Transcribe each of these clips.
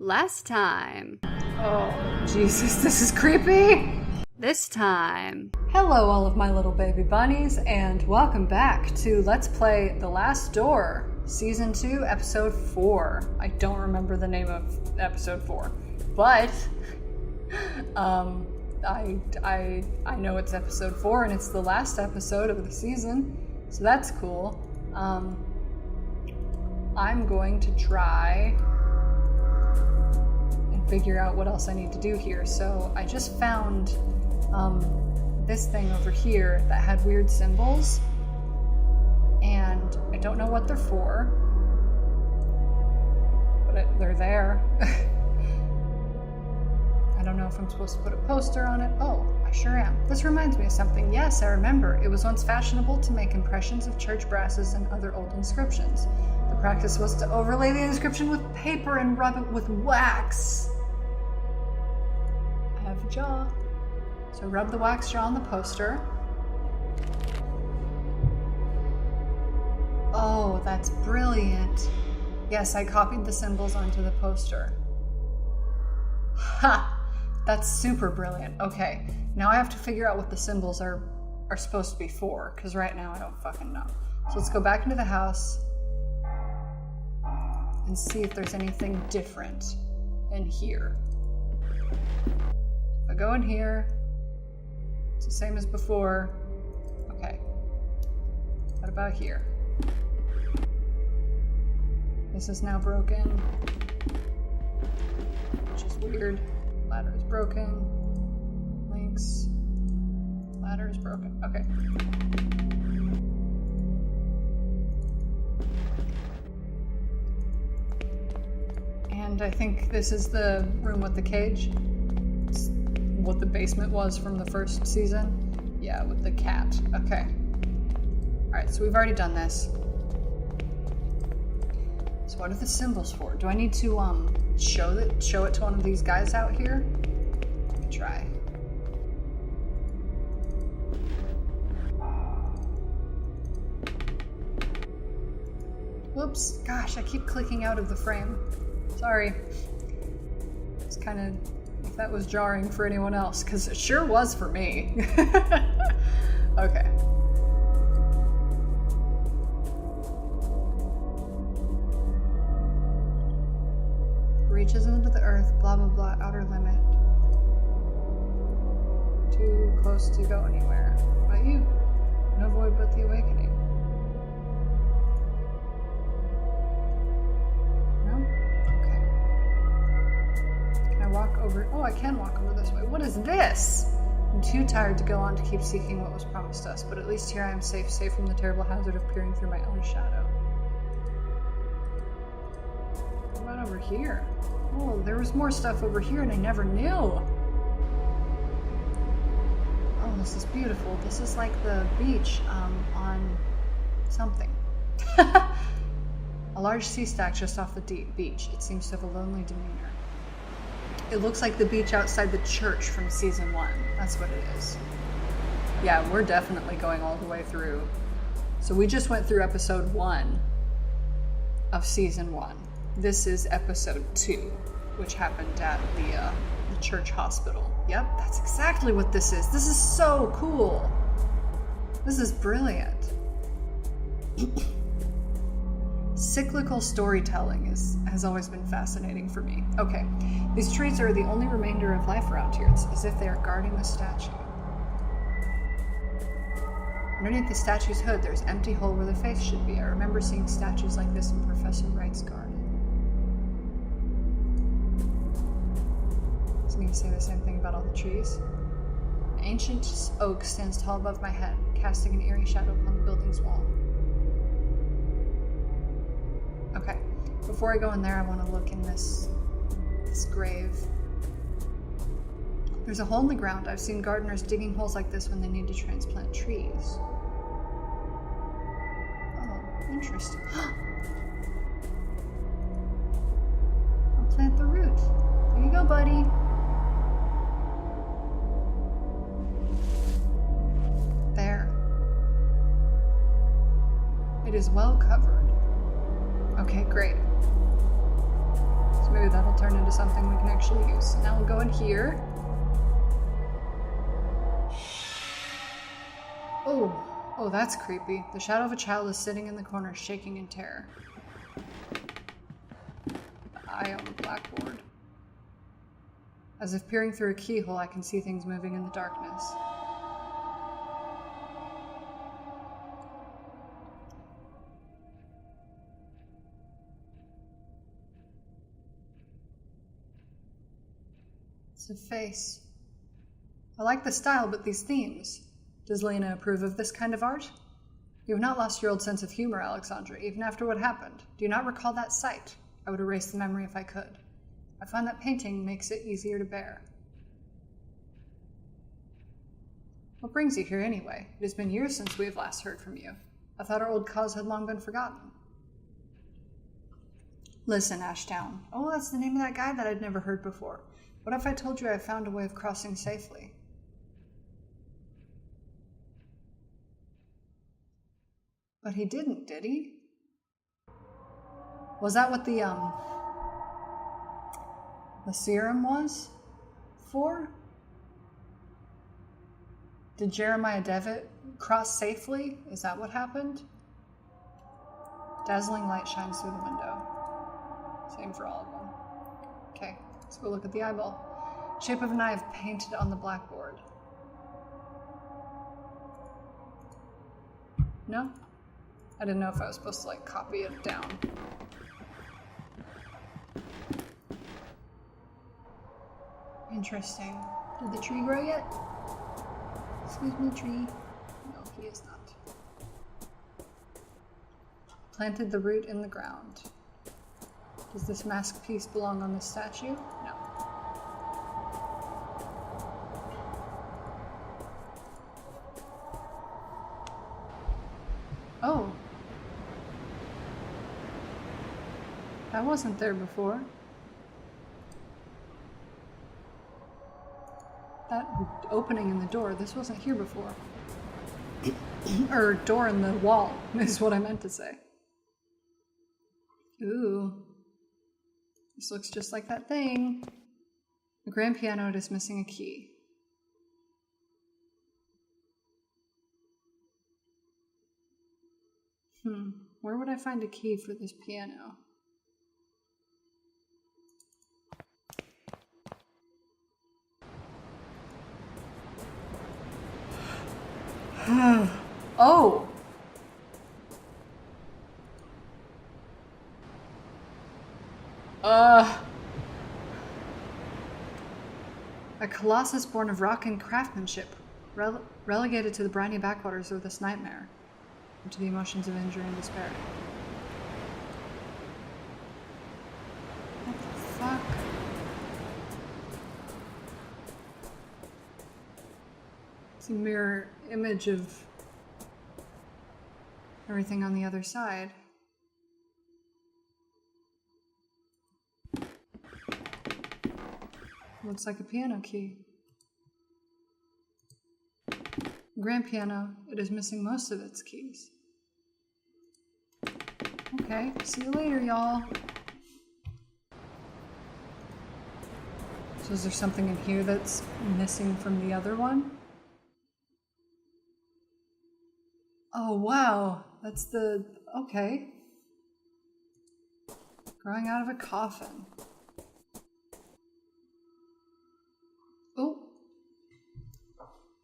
Last time. Oh, Jesus, this is creepy. This time. Hello, all of my little baby bunnies, and welcome back to Let's Play The Last Door, Season 2, Episode 4. I don't remember the name of Episode 4, but I know it's Episode 4, and it's the last episode of the season, so that's cool. I'm going to try and figure out what else I need to do here. So I just found this thing over here that had weird symbols, and I don't know what they're for, but they're there. I don't know if I'm supposed to put a poster on it. Oh, I sure am. This reminds me of something. Yes, I remember. It was once fashionable to make impressions of church brasses and other old inscriptions. The practice was to overlay the inscription with paper and rub it with wax. I have a jaw. So rub the wax jaw on the poster. Oh, that's brilliant. Yes, I copied the symbols onto the poster. Ha! That's super brilliant. Okay, now I have to figure out what the symbols are supposed to be for, because right now I don't fucking know. So let's go back into the house and see if there's anything different in here. If I go in here, it's the same as before. Okay. What about here? This is now broken, which is weird. Ladder is broken. Links. Ladder is broken. Okay. And I think this is the room with the cage. It's what the basement was from the first season. Yeah, with the cat. Okay. Alright, so we've already done this. So what are the symbols for? Do I need to show it to one of these guys out here? Let me try. Whoops. Gosh, I keep clicking out of the frame. Sorry. It's kind of, if that was jarring for anyone else, because it sure was for me. Okay. Reaches into the earth, blah blah blah, outer limit. Too close to go anywhere. What about you? No void but the awakening. No? Okay. Can I walk over? Oh, I can walk over this way. What is this? I'm too tired to go on to keep seeking what was promised us, but at least here I am safe from the terrible hazard of peering through my own shadow. What about over here? Oh, there was more stuff over here and I never knew. Oh, this is beautiful. This is like the beach on something. A large sea stack just off the beach. It seems to have a lonely demeanor. It looks like the beach outside the church from season 1. That's what it is. Yeah, we're definitely going all the way through. So we just went through episode 1 of season 1. This is episode 2, which happened at the church hospital. Yep, that's exactly what this is. This is so cool. This is brilliant. Cyclical storytelling has always been fascinating for me. Okay, these trees are the only remainder of life around here. It's as if they are guarding the statue. Underneath the statue's hood, there's an empty hole where the face should be. I remember seeing statues like this in Professor Wright's garden. Doesn't he say the same thing about all the trees? An ancient oak stands tall above my head, casting an eerie shadow upon the building's wall. Okay, before I go in there, I want to look in this grave. There's a hole in the ground. I've seen gardeners digging holes like this when they need to transplant trees. Oh, interesting. I'll plant the root. There you go, buddy. There. It is well covered. Okay, great. So Maybe that'll turn into something we can actually use. So now we'll go in here. Oh, that's creepy. The shadow of a child is sitting in the corner, shaking in terror. The eye on the blackboard. As if peering through a keyhole, I can see things moving in the darkness. It's a face. I like the style, but these themes. Does Lena approve of this kind of art? You have not lost your old sense of humor, Alexandra, even after what happened. Do you not recall that sight? I would erase the memory if I could. I find that painting makes it easier to bear. What brings you here anyway? It has been years since we have last heard from you. I thought our old cause had long been forgotten. Listen, Ashdown. Oh, that's the name of that guy that I'd never heard before. What if I told you I found a way of crossing safely? But he didn't, did he? Was that what the serum was for? Did Jeremiah Devitt cross safely? Is that what happened? Dazzling light shines through the window. Same for all of them. Okay, let's go look at the eyeball. Shape of an eye painted on the blackboard. No? I didn't know if I was supposed to, like, copy it down. Interesting. Did the tree grow yet? Excuse me, tree. No, he is not. Planted the root in the ground. Does this mask piece belong on the statue? No. Oh. That wasn't there before. That opening in the door, this wasn't here before. Or door in the wall, is what I meant to say. Ooh. This looks just like that thing. The grand piano, it is missing a key. Where would I find a key for this piano? Oh! A colossus born of rock and craftsmanship, relegated to the briny backwaters of this nightmare, and to the emotions of injury and despair. What the fuck? It's a mirror image of everything on the other side. Looks like a piano key. Grand piano, it is missing most of its keys. Okay, see you later, y'all. So is there something in here that's missing from the other one? Oh, wow. That's the... okay. Growing out of a coffin. Oh.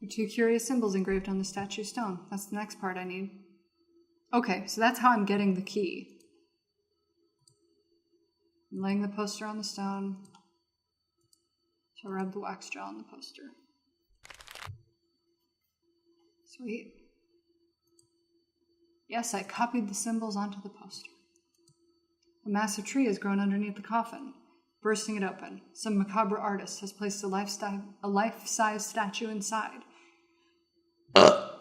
There are two curious symbols engraved on the statue stone. That's the next part I need. Okay, so that's how I'm getting the key. I'm laying the poster on the stone. So I rub the wax gel on the poster. Sweet. Yes, I copied the symbols onto the poster. A massive tree has grown underneath the coffin, bursting it open. Some macabre artist has placed a life-size statue inside.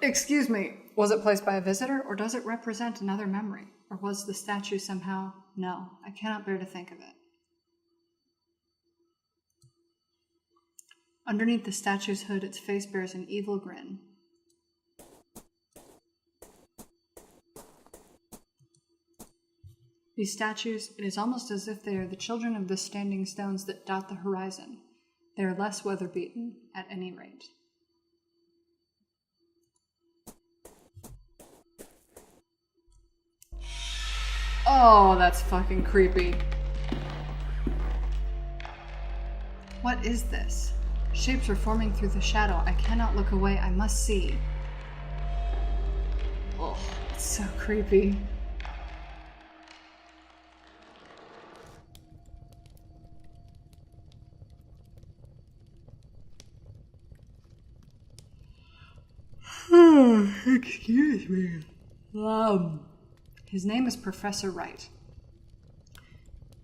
Excuse me, was it placed by a visitor, or does it represent another memory? Or was the statue somehow... No, I cannot bear to think of it. Underneath the statue's hood, its face bears an evil grin. These statues, it is almost as if they are the children of the standing stones that dot the horizon. They are less weather-beaten, at any rate. Oh, that's fucking creepy. What is this? Shapes are forming through the shadow. I cannot look away. I must see. Oh, it's so creepy. Excuse me. His name is Professor Wright.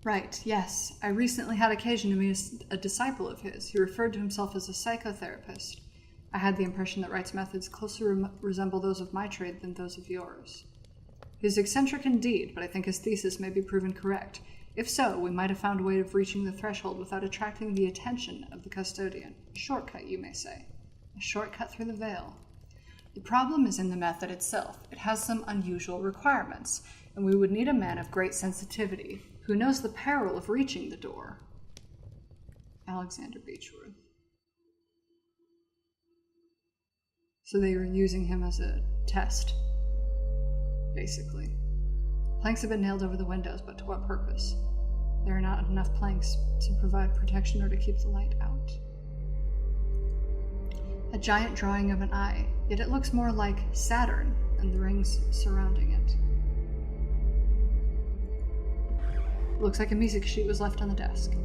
Right, yes. I recently had occasion to meet a disciple of his. He referred to himself as a psychotherapist. I had the impression that Wright's methods closer resemble those of my trade than those of yours. He is eccentric indeed, but I think his thesis may be proven correct. If so, we might have found a way of reaching the threshold without attracting the attention of the custodian. A shortcut, you may say. A shortcut through the veil. The problem is in the method itself. It has some unusual requirements, and we would need a man of great sensitivity, who knows the peril of reaching the door. Alexander Beechworth. So they were using him as a test, basically. Planks have been nailed over the windows, but to what purpose? There are not enough planks to provide protection or to keep the light out. A giant drawing of an eye, yet it looks more like Saturn and the rings surrounding it. It looks like a music sheet was left on the desk.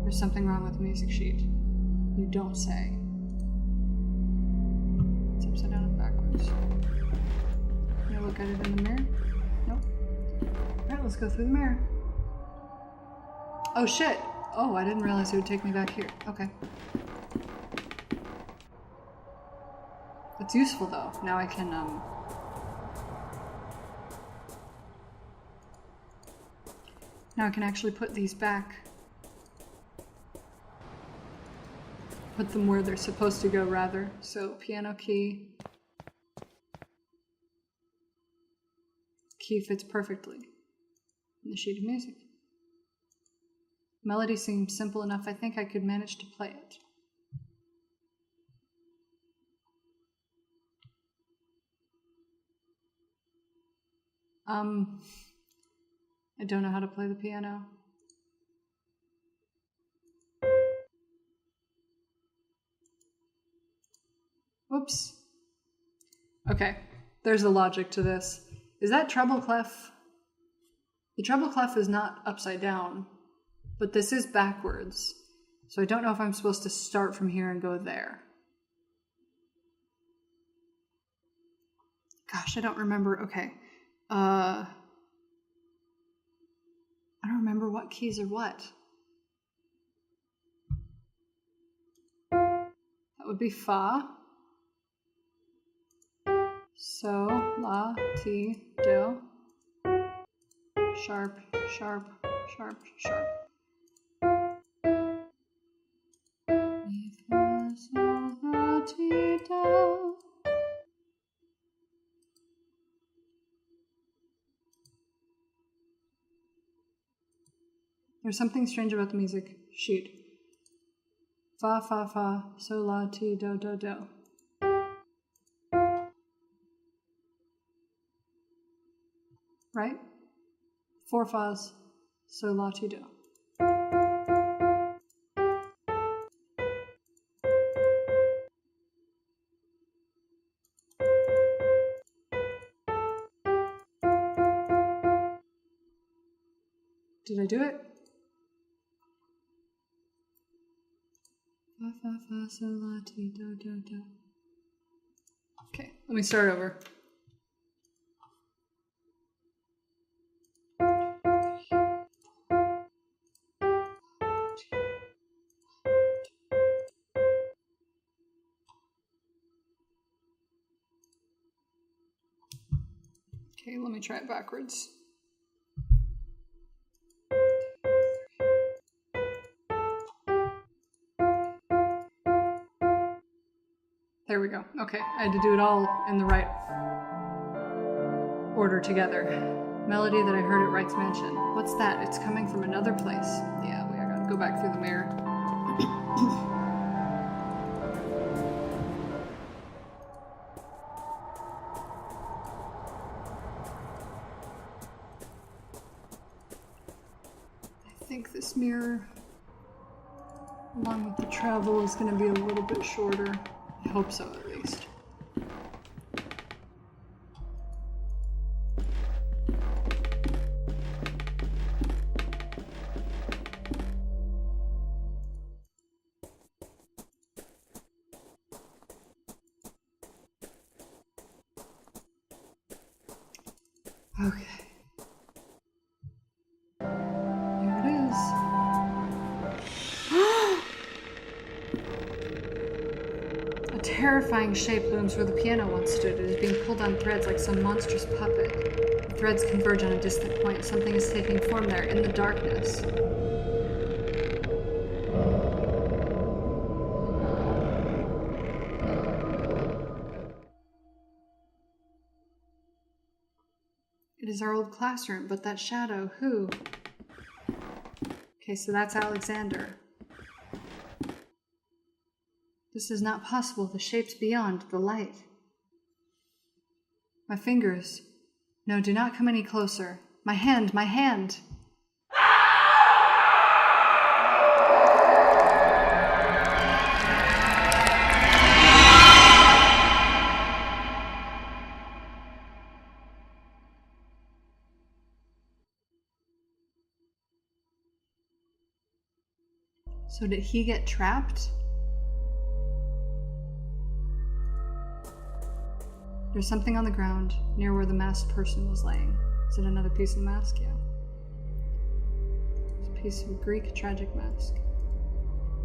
There's something wrong with the music sheet. You don't say. It's upside down and backwards. Can I look at it in the mirror? Nope. Alright, let's go through the mirror. Oh shit! Oh, I didn't realize it would take me back here. Okay. It's useful though. Now I can, now I can actually put these back. Put them where they're supposed to go, rather. So, piano key. Key fits perfectly in the sheet of music. Melody seems simple enough, I think I could manage to play it. I don't know how to play the piano. Whoops. Okay, there's a logic to this. Is that treble clef? The treble clef is not upside down, but this is backwards. So I don't know if I'm supposed to start from here and go there. Gosh, I don't remember. Okay. I don't remember what keys are what. That would be fa. So, la, ti, do. Sharp, sharp, sharp, sharp. Mi, fa, sol, la, ti, do. There's something strange about the music sheet. Fa, fa, fa, sol, la, ti, do, do, do. Right? 4 fas, sol, la, ti, do. Did I do it? Fa, fa, fa, sol, la, ti, do, do, do. Okay, let me start over. Okay, let me try it backwards. There we go. Okay, I had to do it all in the right order together. Melody that I heard at Wright's Mansion. What's that? It's coming from another place. Yeah, I gotta go back through the mirror. I think this mirror, along with the travel, is gonna be a little bit shorter. I hope so, at least. Okay. Here it is. A terrifying shape looms where the piano once stood. It is being pulled on threads like some monstrous puppet. The threads converge on a distant point. Something is taking form there in the darkness. It is our old classroom, but that shadow, who? Okay, so that's Alexander. This is not possible. The shape's beyond the light. My fingers. No, do not come any closer. My hand, my hand! So did he get trapped? There's something on the ground near where the masked person was laying. Is it another piece of the mask? Yeah. It's a piece of a Greek tragic mask.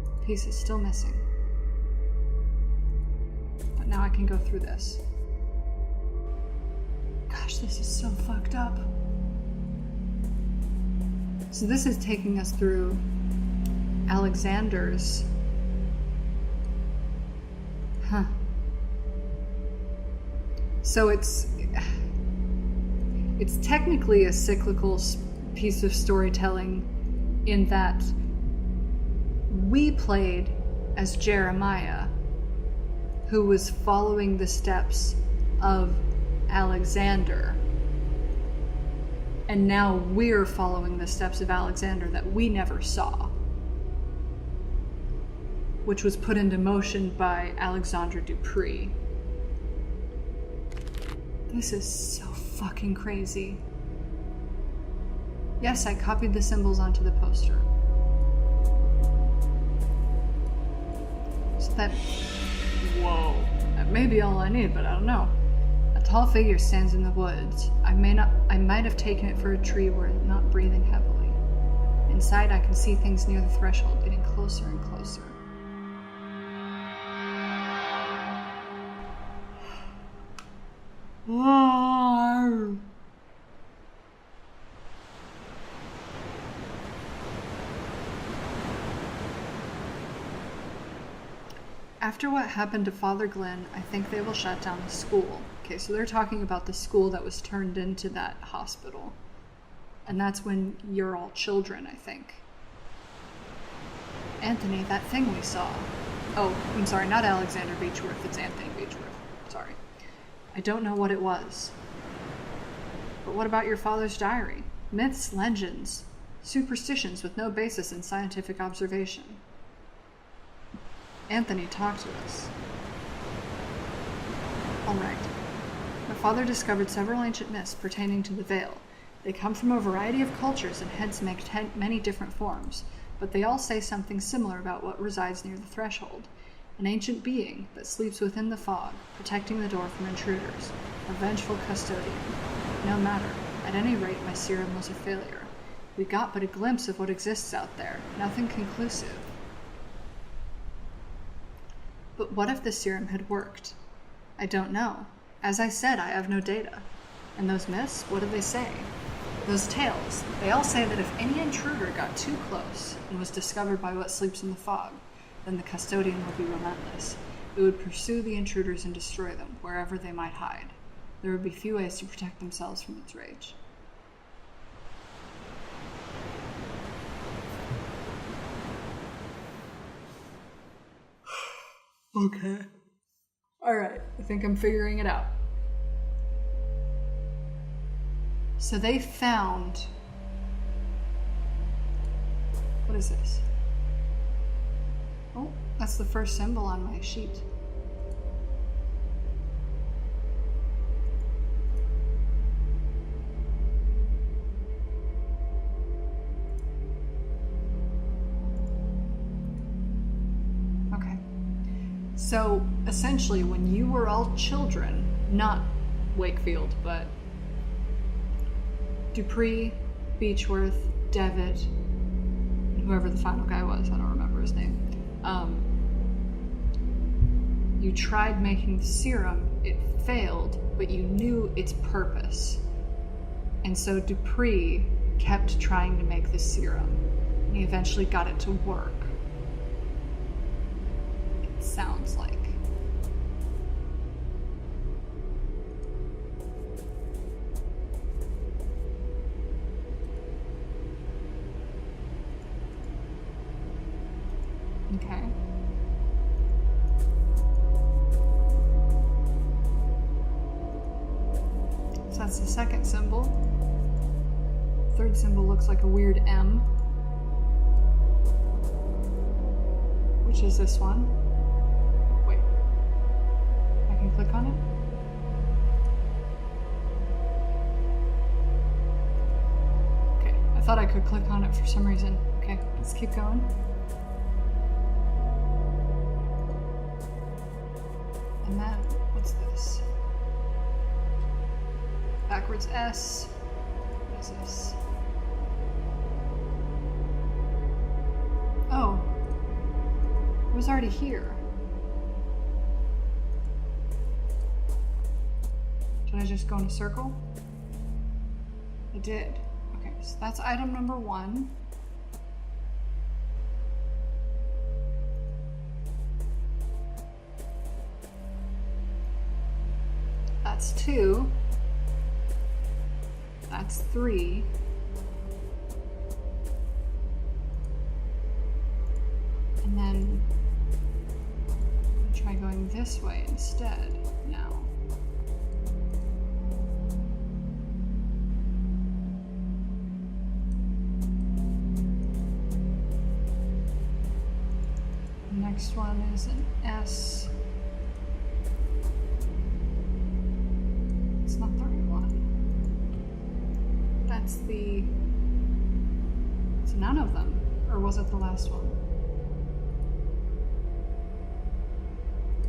The piece is still missing. But now I can go through this. Gosh, this is so fucked up. So this is taking us through Alexander's. Huh. So it's technically a cyclical piece of storytelling in that we played as Jeremiah, who was following the steps of Alexander. And now we're following the steps of Alexander that we never saw, which was put into motion by Alexandre Dupree. This is so fucking crazy. Yes, I copied the symbols onto the poster. So that... Whoa. That may be all I need, but I don't know. A tall figure stands in the woods. I might have taken it for a tree were it not breathing heavily. Inside, I can see things near the threshold, getting closer and closer. After what happened to Father Glenn, I think they will shut down the school. Okay, so they're talking about the school that was turned into that hospital. And that's when you're all children, I think. Anthony, that thing we saw. Oh, I'm sorry, not Alexander Beechworth, it's Anthony Beechworth. Sorry. I don't know what it was. But what about your father's diary? Myths, legends, superstitions with no basis in scientific observation. Anthony, talk to us. All right. My father discovered several ancient myths pertaining to the veil. They come from a variety of cultures and hence make many different forms, but they all say something similar about what resides near the threshold. An ancient being that sleeps within the fog, protecting the door from intruders. A vengeful custodian. No matter. At any rate, my serum was a failure. We got but a glimpse of what exists out there. Nothing conclusive. But what if the serum had worked? I don't know. As I said, I have no data. And those myths, what do they say? Those tales, they all say that if any intruder got too close and was discovered by what sleeps in the fog, then the custodian would be relentless. It would pursue the intruders and destroy them, wherever they might hide. There would be few ways to protect themselves from its rage. Okay. Alright, I think I'm figuring it out. So they found... What is this? Oh, that's the first symbol on my sheet. Okay. So, essentially, when you were all children, not Wakefield, but Dupree, Beechworth, Devitt, whoever the final guy was, I don't remember his name. You tried making the serum, it failed, but you knew its purpose. And so Dupree kept trying to make the serum, and he eventually got it to work. It sounds like. Okay. So that's the second symbol. Third symbol looks like a weird M. Which is this one? Wait. I can click on it? Okay, I thought I could click on it for some reason. Okay, let's keep going. And then, what's this? Backwards S. What is this? Oh. It was already here. Did I just go in a circle? I did. Okay, so that's item number 1. That's 2. That's 3. And then I'll try going this way instead now. The next one is an S. It's not the right one. That's the... It's none of them. Or was it the last one?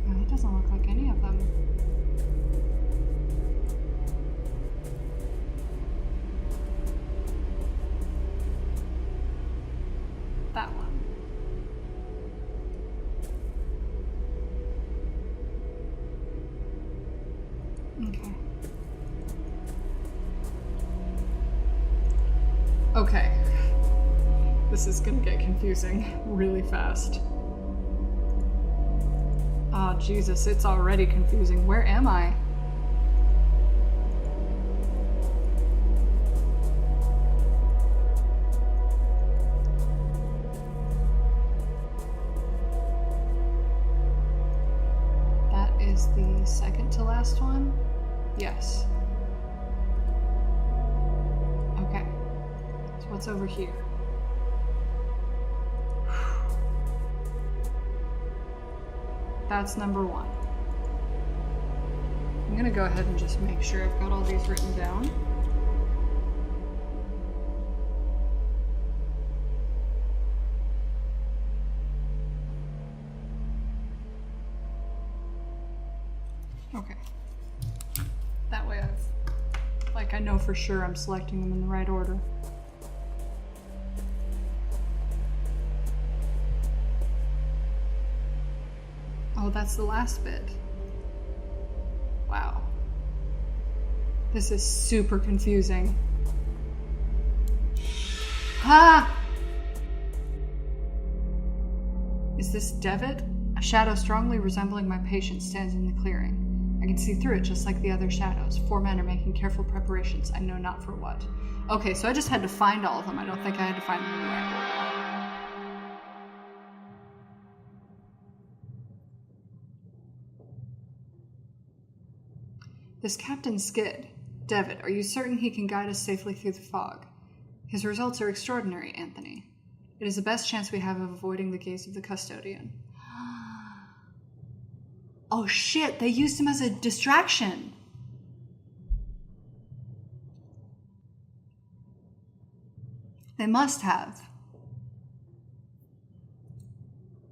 No, it doesn't look like any of them. That one. Okay. Okay. This is gonna get confusing really fast. Oh, Jesus, it's already confusing. Where am I? That is the second to last one? Yes. Okay. So what's over here? That's number 1. I'm gonna go ahead and just make sure I've got all these written down. Okay. That way I know for sure I'm selecting them in the right order. Oh, that's the last bit. Wow. This is super confusing. Ha! Is this Devitt? A shadow strongly resembling my patient stands in the clearing. I can see through it just like the other shadows. 4 men are making careful preparations. I know not for what. Okay, so I just had to find all of them. I don't think I had to find them in the right order. This Captain Skid, Devitt, are you certain he can guide us safely through the fog? His results are extraordinary, Anthony. It is the best chance we have of avoiding the gaze of the custodian. Oh shit, they used him as a distraction! They must have.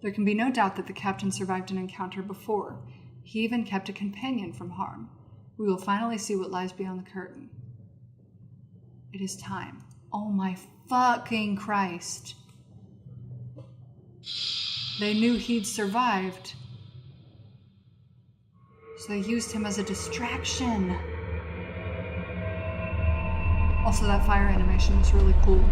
There can be no doubt that the captain survived an encounter before. He even kept a companion from harm. We will finally see what lies beyond the curtain. It is time. Oh my fucking Christ. They knew he'd survived. So they used him as a distraction. Also, that fire animation was really cool.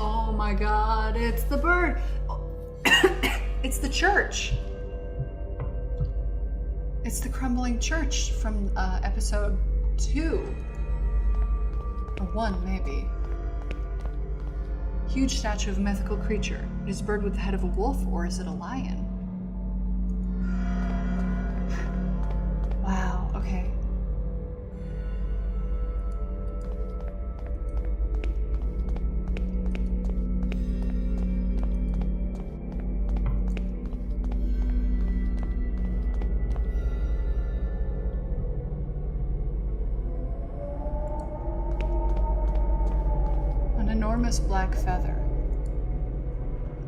Oh my god, it's the bird! It's the church! It's the crumbling church from episode 2. Or 1, maybe. Huge statue of a mythical creature. It is a bird with the head of a wolf, or is it a lion? Wow, okay. Enormous black feather.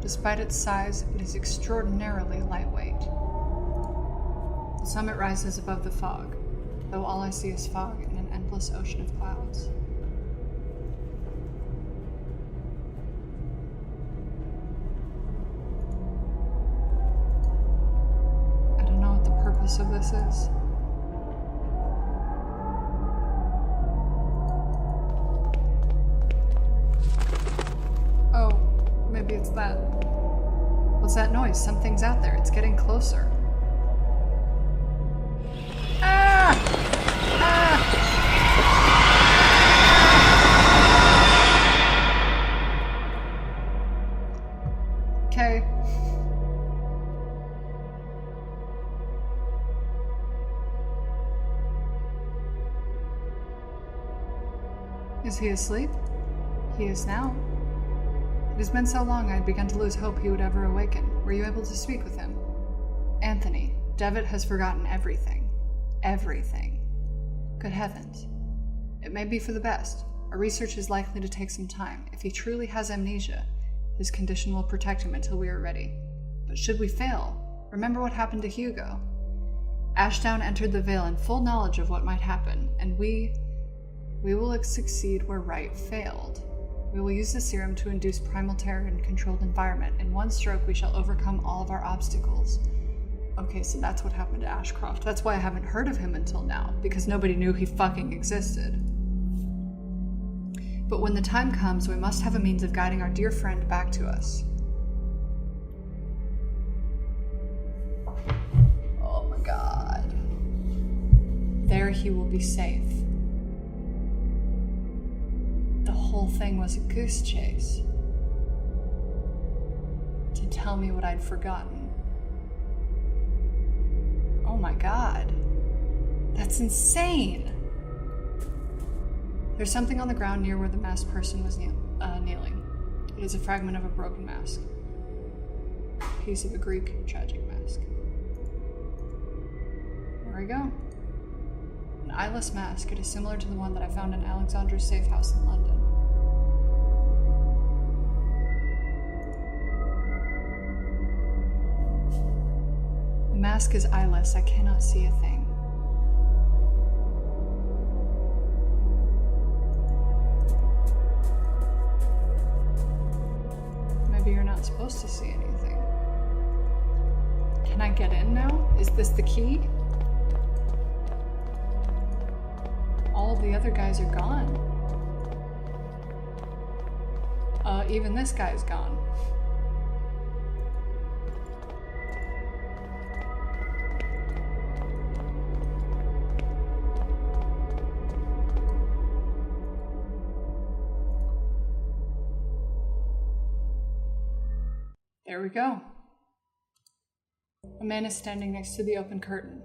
Despite its size, it is extraordinarily lightweight. The summit rises above the fog, though all I see is fog and an endless ocean of clouds. I don't know what the purpose of this is. Maybe it's that. What's that noise? Something's out there. It's getting closer. Ah! Ah! Okay. Is he asleep? He is now. It has been so long I had begun to lose hope he would ever awaken. Were you able to speak with him? Anthony, Devitt has forgotten everything. Everything. Good heavens. It may be for the best. Our research is likely to take some time. If he truly has amnesia, his condition will protect him until we are ready. But should we fail, remember what happened to Hugo. Ashdown entered the Vale in full knowledge of what might happen, and we will succeed where Wright failed. We will use the serum to induce primal terror in a controlled environment. In one stroke, we shall overcome all of our obstacles. Okay, so that's what happened to Ashcroft. That's why I haven't heard of him until now, because nobody knew he fucking existed. But when the time comes, we must have a means of guiding our dear friend back to us. Oh my god. There he will be safe. The whole thing was a goose chase. To tell me what I'd forgotten. Oh my god. That's insane! There's something on the ground near where the masked person was kneeling. It is a fragment of a broken mask. A piece of a Greek tragic mask. There we go. An eyeless mask. It is similar to the one that I found in Alexandra's safe house in London. The mask is eyeless. I cannot see a thing. Maybe you're not supposed to see anything. Can I get in now? Is this the key? All the other guys are gone. Even this guy's gone. There we go. A man is standing next to the open curtain.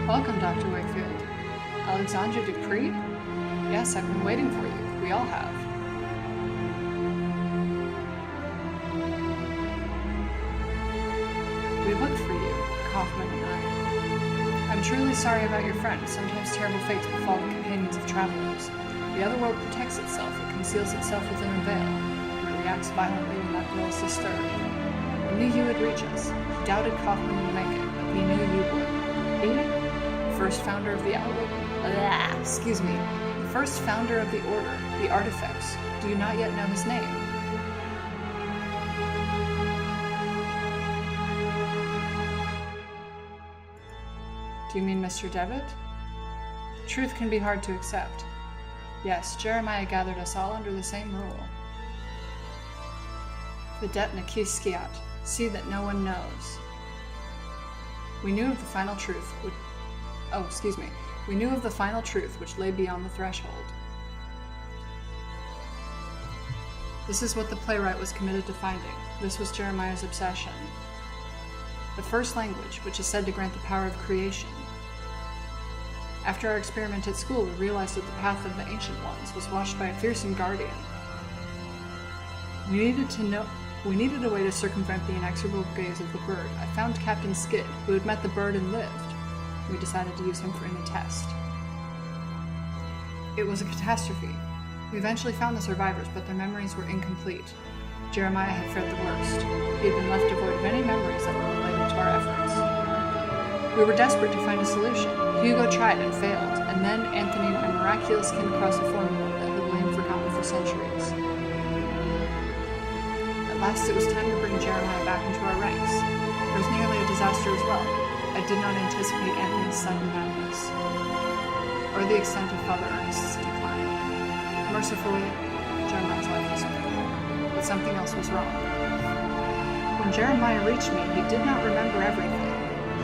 Welcome, Dr. Wakefield. Alexandra Dupree? Yes, I've been waiting for you. We all have. We looked for you, Kaufman and I. I'm truly sorry about your friend. Sometimes terrible fates befall the companions of travelers. The other world protects itself. It conceals itself within a veil. It reacts violently when that veil is disturbed. We knew you would reach us. He doubted Kaufman would make it, but we knew you would. He? First founder of the the first founder of the Order, the Artifacts. Do you not yet know his name? Do you mean Mr. Devitt? Truth can be hard to accept. Yes, Jeremiah gathered us all under the same rule. Videt Nakiskiat, see that no one knows. We knew of the final truth which lay beyond the threshold. This is what the playwright was committed to finding. This was Jeremiah's obsession. The first language, which is said to grant the power of creation. After our experiment at school, we realized that the path of the Ancient Ones was watched by a fearsome guardian. We needed a way to circumvent the inexorable gaze of the bird. I found Captain Skid, who had met the bird and lived. We decided to use him for any test. It was a catastrophe. We eventually found the survivors, but their memories were incomplete. Jeremiah had fared the worst. He had been left devoid of any memories that were related to our efforts. We were desperate to find a solution. Hugo tried and failed, and then Anthony and Miraculous came across a formula that had lain forgotten for centuries. At last it was time to bring Jeremiah back into our ranks. It was nearly a disaster as well. I did not anticipate Anthony's sudden madness, or the extent of Father Ernest's decline. Mercifully, Jeremiah's life was spared, but something else was wrong. When Jeremiah reached me, he did not remember everything.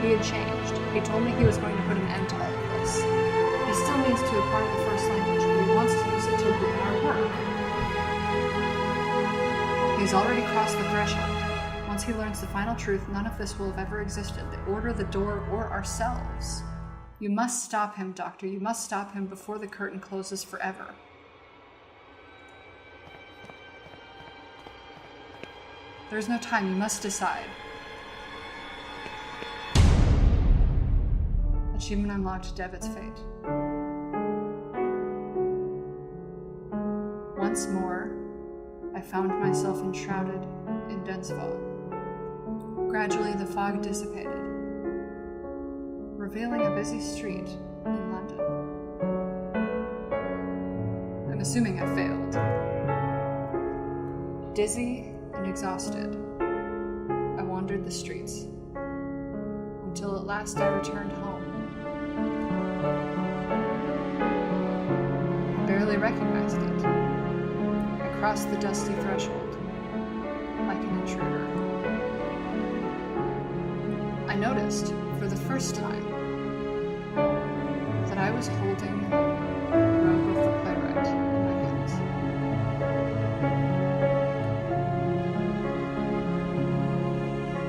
He had changed. He told me he was going to put an end to all of this. He still needs to acquire the first language, but he wants to use it to ruin our work. He's already crossed the threshold. Once he learns the final truth, none of this will have ever existed. The Order, the Door, or ourselves. You must stop him, Doctor. You must stop him before the curtain closes forever. There is no time. You must decide. Achievement unlocked. Devitt's fate. Once more, I found myself enshrouded in dense fog. Gradually, the fog dissipated, revealing a busy street in London. I'm assuming I failed. Dizzy and exhausted, I wandered the streets, until at last I returned home. I barely recognized it. I crossed the dusty threshold, like an intruder. I noticed, for the first time, that I was holding the robe of the playwright in my hands.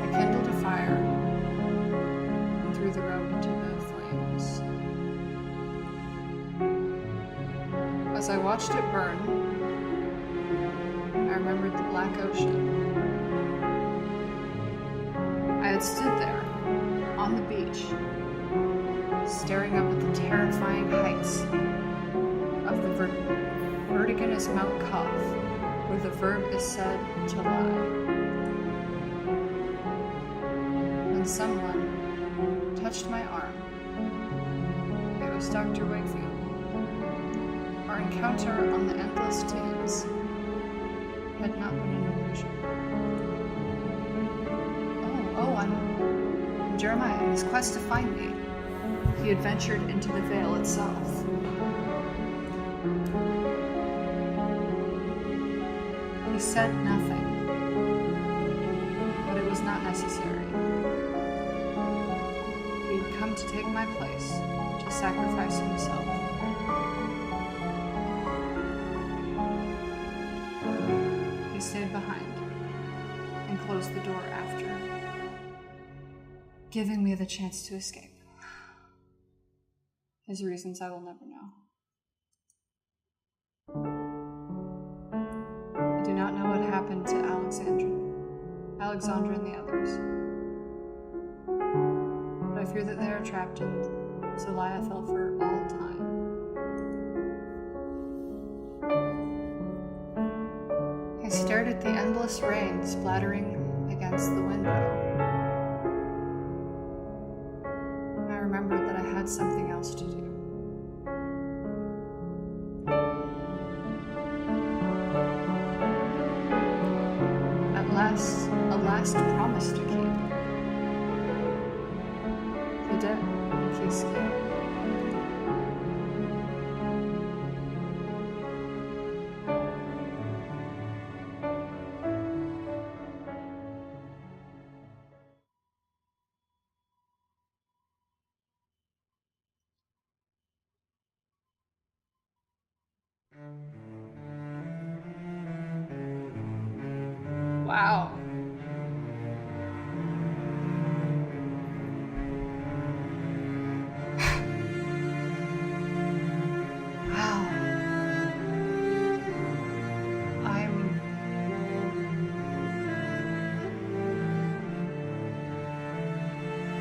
I kindled a fire and threw the robe into the flames. As I watched it burn, I remembered the black ocean. I had stood there, on the beach, staring up at the terrifying heights of the vertiginous Mount Kaf, where the verb is said to lie. When someone touched my arm, it was Dr. Wakefield. Our encounter on the endless Thames had not been an illusion. I'm Jeremiah. In his quest to find me, he had ventured into the veil itself. He said nothing. necessary. He'd come to take my place, to sacrifice himself. He stayed behind and closed the door after, giving me the chance to escape. His reasons I will never know. I do not know what happened to Alexandra and the others, but I fear that they are trapped in Zoliathel for all time. I stared at the endless rain splattering against the window. I remembered that I had something else to do. A last promise to keep. The debt in case Wow. Wow.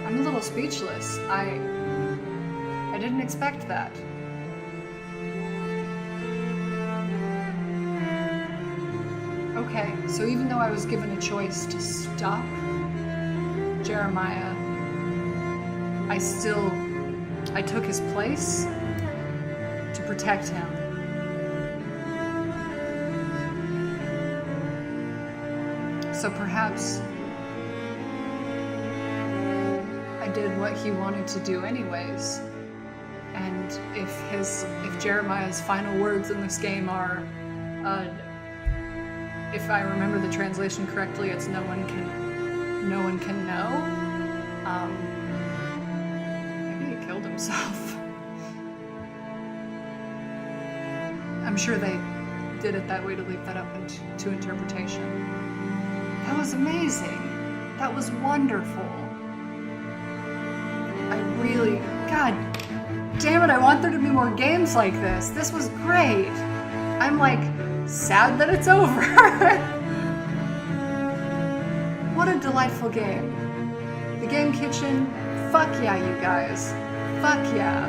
I'm a little speechless. I didn't expect that. Okay, so even though I was given a choice to stop Jeremiah, I took his place to protect him. So perhaps I did what he wanted to do anyways. And if Jeremiah's final words in this game are, if I remember the translation correctly, it's no one can know. Maybe he killed himself. I'm sure they did it that way to leave that up to interpretation. That was amazing. That was wonderful. God damn it, I want there to be more games like this. This was great. I'm like, sad that it's over. What a delightful game. The Game Kitchen, fuck yeah, you guys. Fuck yeah.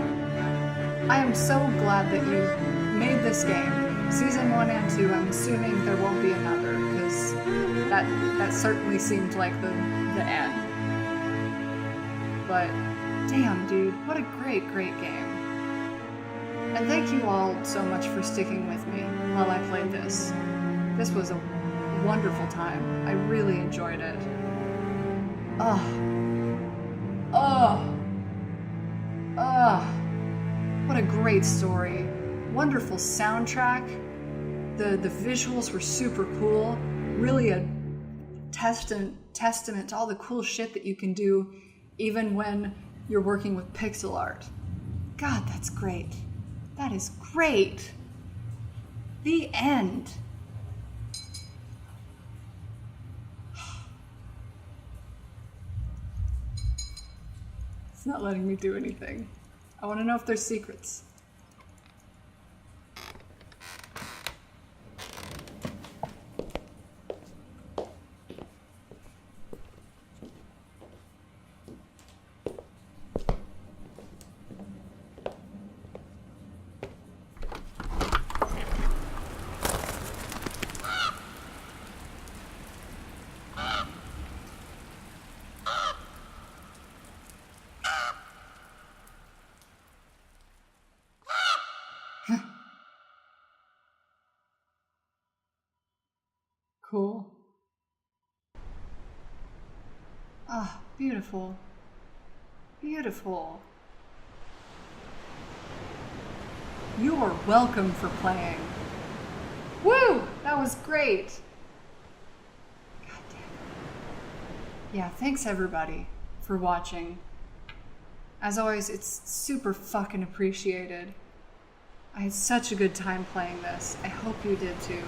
I am so glad that you made this game. Season 1 and 2, I'm assuming there won't be another, because that certainly seemed like the end. But damn, dude, what a great game. And thank you all so much for sticking with me while I played this. This was a wonderful time. I really enjoyed it. What a great story. Wonderful soundtrack. The visuals were super cool. Really a testament to all the cool shit that you can do even when you're working with pixel art. God, that's great. That is great. The end. It's not letting me do anything. I want to know if there's secrets. Cool. Ah, beautiful. Beautiful. You are welcome for playing. Woo! That was great. God damn it. yeah, thanks everybody for watching. As always, it's super fucking appreciated. I had such a good time playing this. I hope you did too.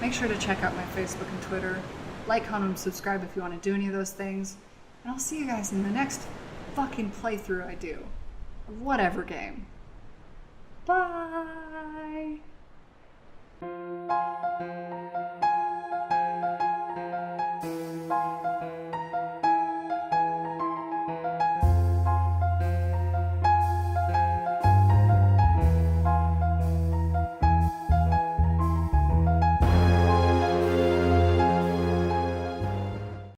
Make sure to check out my Facebook and Twitter. Like, comment, and subscribe if you want to do any of those things. And I'll see you guys in the next fucking playthrough I do. Of whatever game. Bye!